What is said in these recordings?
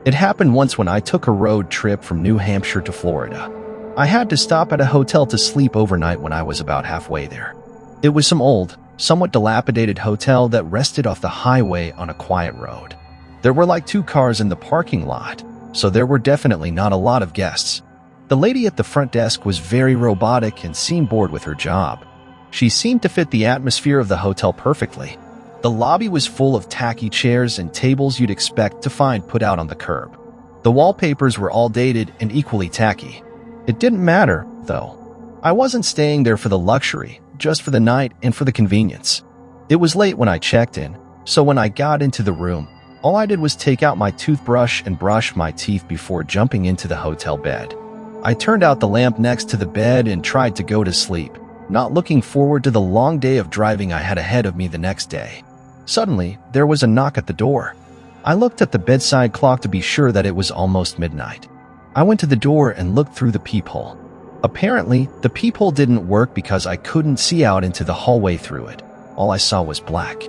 It happened once when I took a road trip from New Hampshire to Florida. I had to stop at a hotel to sleep overnight when I was about halfway there. It was some old, somewhat dilapidated hotel that rested off the highway on a quiet road. There were like 2 cars in the parking lot, so there were definitely not a lot of guests. The lady at the front desk was very robotic and seemed bored with her job. She seemed to fit the atmosphere of the hotel perfectly. The lobby was full of tacky chairs and tables you'd expect to find put out on the curb. The wallpapers were all dated and equally tacky. It didn't matter, though. I wasn't staying there for the luxury, just for the night and for the convenience. It was late when I checked in, so when I got into the room, all I did was take out my toothbrush and brush my teeth before jumping into the hotel bed. I turned out the lamp next to the bed and tried to go to sleep, not looking forward to the long day of driving I had ahead of me the next day. Suddenly, there was a knock at the door. I looked at the bedside clock to be sure that it was almost midnight. I went to the door and looked through the peephole. Apparently, the peephole didn't work because I couldn't see out into the hallway through it. All I saw was black.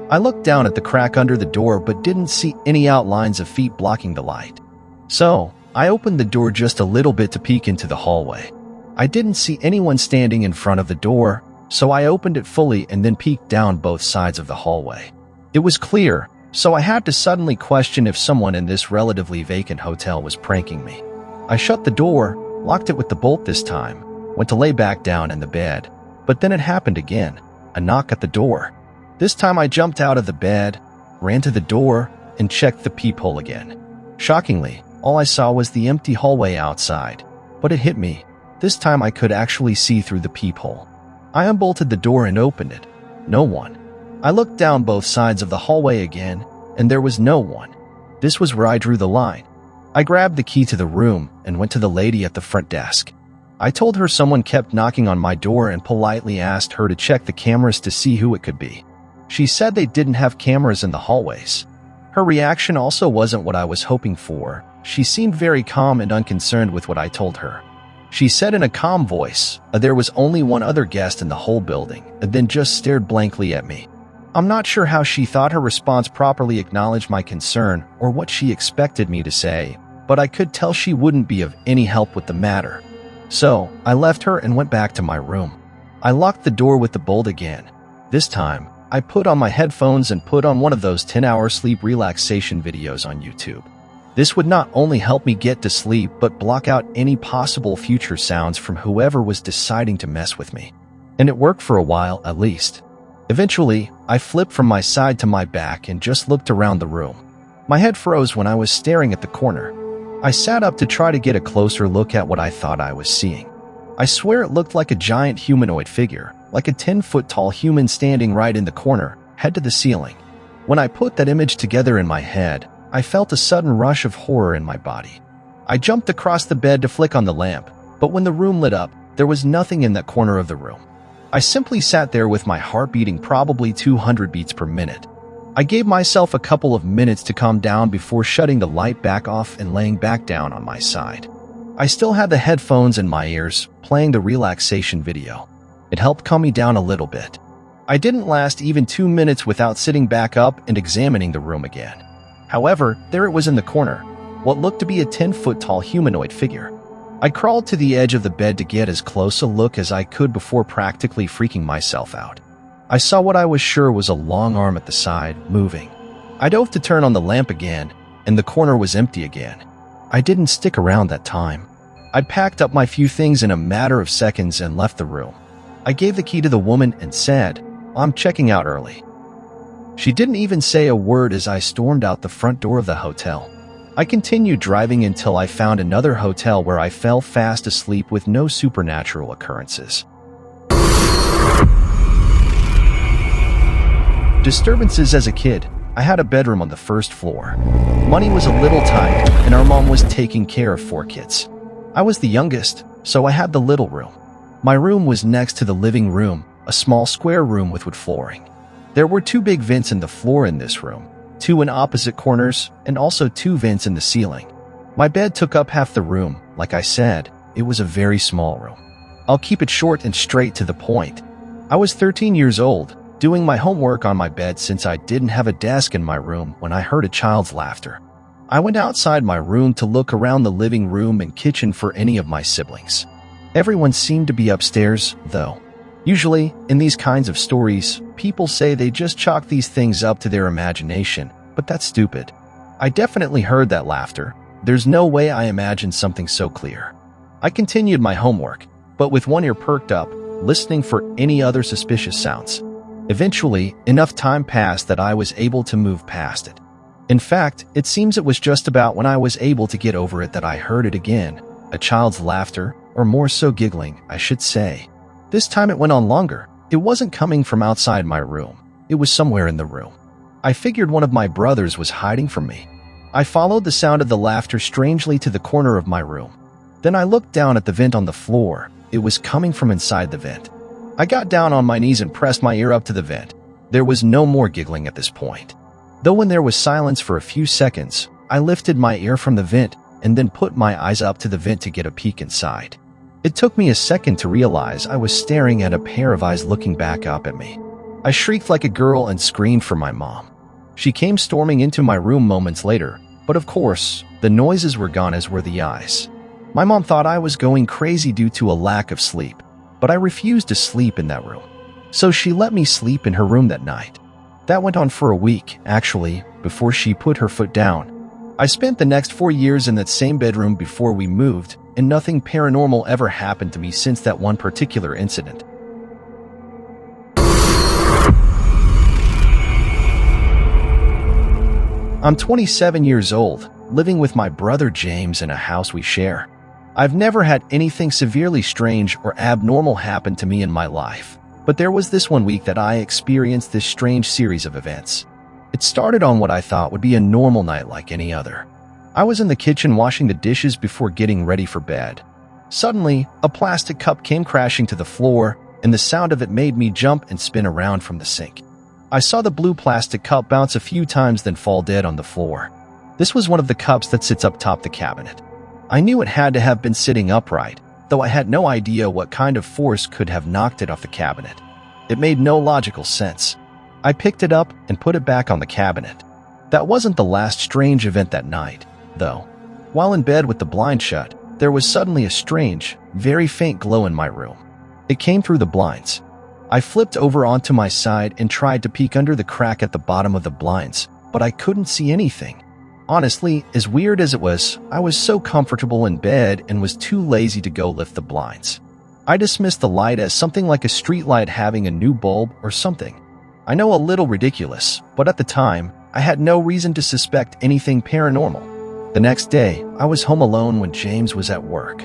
I looked down at the crack under the door but didn't see any outlines of feet blocking the light. So, I opened the door just a little bit to peek into the hallway. I didn't see anyone standing in front of the door, so I opened it fully and then peeked down both sides of the hallway. It was clear, so I had to suddenly question if someone in this relatively vacant hotel was pranking me. I shut the door, locked it with the bolt this time, went to lay back down in the bed, but then it happened again, a knock at the door. This time I jumped out of the bed, ran to the door, and checked the peephole again. Shockingly, all I saw was the empty hallway outside, but it hit me. This time I could actually see through the peephole. I unbolted the door and opened it. No one. I looked down both sides of the hallway again, and there was no one. This was where I drew the line. I grabbed the key to the room and went to the lady at the front desk. I told her someone kept knocking on my door and politely asked her to check the cameras to see who it could be. She said they didn't have cameras in the hallways. Her reaction also wasn't what I was hoping for. She seemed very calm and unconcerned with what I told her. She said in a calm voice, there was only one other guest in the whole building, and then just stared blankly at me. I'm not sure how she thought her response properly acknowledged my concern or what she expected me to say, but I could tell she wouldn't be of any help with the matter. So, I left her and went back to my room. I locked the door with the bolt again. This time, I put on my headphones and put on one of those 10-hour sleep relaxation videos on YouTube. This would not only help me get to sleep, but block out any possible future sounds from whoever was deciding to mess with me. And it worked for a while, at least. Eventually, I flipped from my side to my back and just looked around the room. My head froze when I was staring at the corner. I sat up to try to get a closer look at what I thought I was seeing. I swear it looked like a giant humanoid figure, like a 10-foot-tall human standing right in the corner, head to the ceiling. When I put that image together in my head, I felt a sudden rush of horror in my body. I jumped across the bed to flick on the lamp, but when the room lit up, there was nothing in that corner of the room. I simply sat there with my heart beating probably 200 beats per minute. I gave myself a couple of minutes to calm down before shutting the light back off and laying back down on my side. I still had the headphones in my ears, playing the relaxation video. It helped calm me down a little bit. I didn't last even 2 minutes without sitting back up and examining the room again. However, there it was in the corner, what looked to be a 10-foot-tall humanoid figure. I crawled to the edge of the bed to get as close a look as I could before practically freaking myself out. I saw what I was sure was a long arm at the side, moving. I dove to turn on the lamp again, and the corner was empty again. I didn't stick around that time. I packed up my few things in a matter of seconds and left the room. I gave the key to the woman and said, "I'm checking out early." She didn't even say a word as I stormed out the front door of the hotel. I continued driving until I found another hotel where I fell fast asleep with no supernatural occurrences. Disturbances as a kid. I had a bedroom on the first floor. Money was a little tight, and our mom was taking care of 4 kids. I was the youngest, so I had the little room. My room was next to the living room, a small square room with wood flooring. There were 2 big vents in the floor in this room, 2 in opposite corners, and also 2 vents in the ceiling. My bed took up half the room. Like I said, it was a very small room. I'll keep it short and straight to the point. I was 13 years old, doing my homework on my bed since I didn't have a desk in my room when I heard a child's laughter. I went outside my room to look around the living room and kitchen for any of my siblings. Everyone seemed to be upstairs, though. Usually, in these kinds of stories, people say they just chalk these things up to their imagination, but that's stupid. I definitely heard that laughter. There's no way I imagined something so clear. I continued my homework, but with one ear perked up, listening for any other suspicious sounds. Eventually, enough time passed that I was able to move past it. In fact, it seems it was just about when I was able to get over it that I heard it again, a child's laughter, or more so giggling, I should say. This time it went on longer. It wasn't coming from outside my room. It was somewhere in the room. I figured one of my brothers was hiding from me. I followed the sound of the laughter strangely to the corner of my room. Then I looked down at the vent on the floor. It was coming from inside the vent. I got down on my knees and pressed my ear up to the vent. There was no more giggling at this point. Though when there was silence for a few seconds, I lifted my ear from the vent and then put my eyes up to the vent to get a peek inside. It took me a second to realize I was staring at a pair of eyes looking back up at me. I shrieked like a girl and screamed for my mom. She came storming into my room moments later, but of course, the noises were gone as were the eyes. My mom thought I was going crazy due to a lack of sleep, but I refused to sleep in that room. So she let me sleep in her room that night. That went on for a week, actually, before she put her foot down. I spent the next 4 years in that same bedroom before we moved, and nothing paranormal ever happened to me since that one particular incident. I'm 27 years old, living with my brother James in a house we share. I've never had anything severely strange or abnormal happen to me in my life, but there was this one week that I experienced this strange series of events. It started on what I thought would be a normal night like any other. I was in the kitchen washing the dishes before getting ready for bed. Suddenly, a plastic cup came crashing to the floor, and the sound of it made me jump and spin around from the sink. I saw the blue plastic cup bounce a few times then fall dead on the floor. This was one of the cups that sits up top the cabinet. I knew it had to have been sitting upright, though I had no idea what kind of force could have knocked it off the cabinet. It made no logical sense. I picked it up and put it back on the cabinet. That wasn't the last strange event that night, though. While in bed with the blind shut, there was suddenly a strange, very faint glow in my room. It came through the blinds. I flipped over onto my side and tried to peek under the crack at the bottom of the blinds, but I couldn't see anything. Honestly, as weird as it was, I was so comfortable in bed and was too lazy to go lift the blinds. I dismissed the light as something like a street light having a new bulb or something. I know a little ridiculous, but at the time, I had no reason to suspect anything paranormal. The next day, I was home alone when James was at work.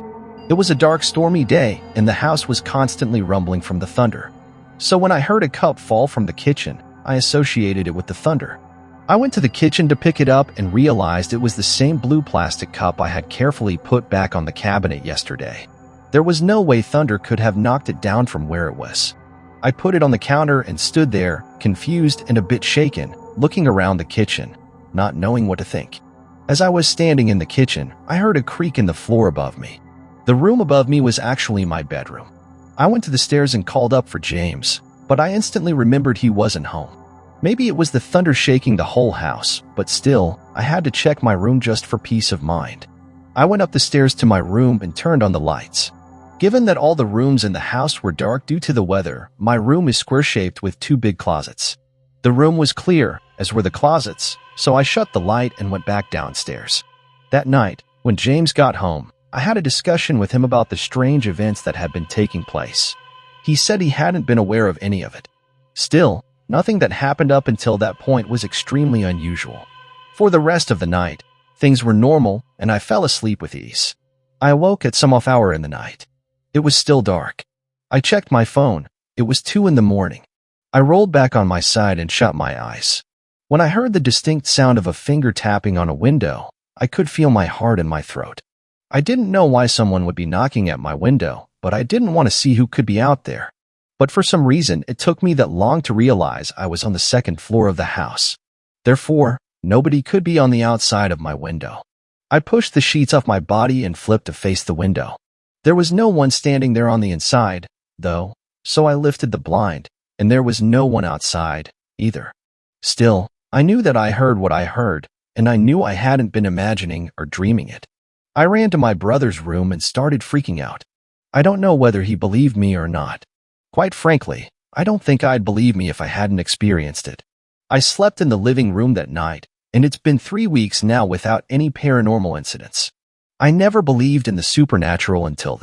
It was a dark, stormy day, and the house was constantly rumbling from the thunder. So when I heard a cup fall from the kitchen, I associated it with the thunder. I went to the kitchen to pick it up and realized it was the same blue plastic cup I had carefully put back on the cabinet yesterday. There was no way thunder could have knocked it down from where it was. I put it on the counter and stood there, confused and a bit shaken, looking around the kitchen, not knowing what to think. As I was standing in the kitchen, I heard a creak in the floor above me. The room above me was actually my bedroom. I went to the stairs and called up for James, but I instantly remembered he wasn't home. Maybe it was the thunder shaking the whole house, but still, I had to check my room just for peace of mind. I went up the stairs to my room and turned on the lights. Given that all the rooms in the house were dark due to the weather, my room is square-shaped with 2 big closets. The room was clear, as were the closets, so I shut the light and went back downstairs. That night, when James got home, I had a discussion with him about the strange events that had been taking place. He said he hadn't been aware of any of it. Still, nothing that happened up until that point was extremely unusual. For the rest of the night, things were normal and I fell asleep with ease. I awoke at some off hour in the night. It was still dark. I checked my phone. It was 2 in the morning. I rolled back on my side and shut my eyes. When I heard the distinct sound of a finger tapping on a window, I could feel my heart in my throat. I didn't know why someone would be knocking at my window, but I didn't want to see who could be out there. But for some reason, it took me that long to realize I was on the 2nd floor of the house. Therefore, nobody could be on the outside of my window. I pushed the sheets off my body and flipped to face the window. There was no one standing there on the inside, though, so I lifted the blind, and there was no one outside, either. Still, I knew that I heard what I heard, and I knew I hadn't been imagining or dreaming it. I ran to my brother's room and started freaking out. I don't know whether he believed me or not. Quite frankly, I don't think I'd believe me if I hadn't experienced it. I slept in the living room that night, and it's been 3 weeks now without any paranormal incidents. I never believed in the supernatural until then.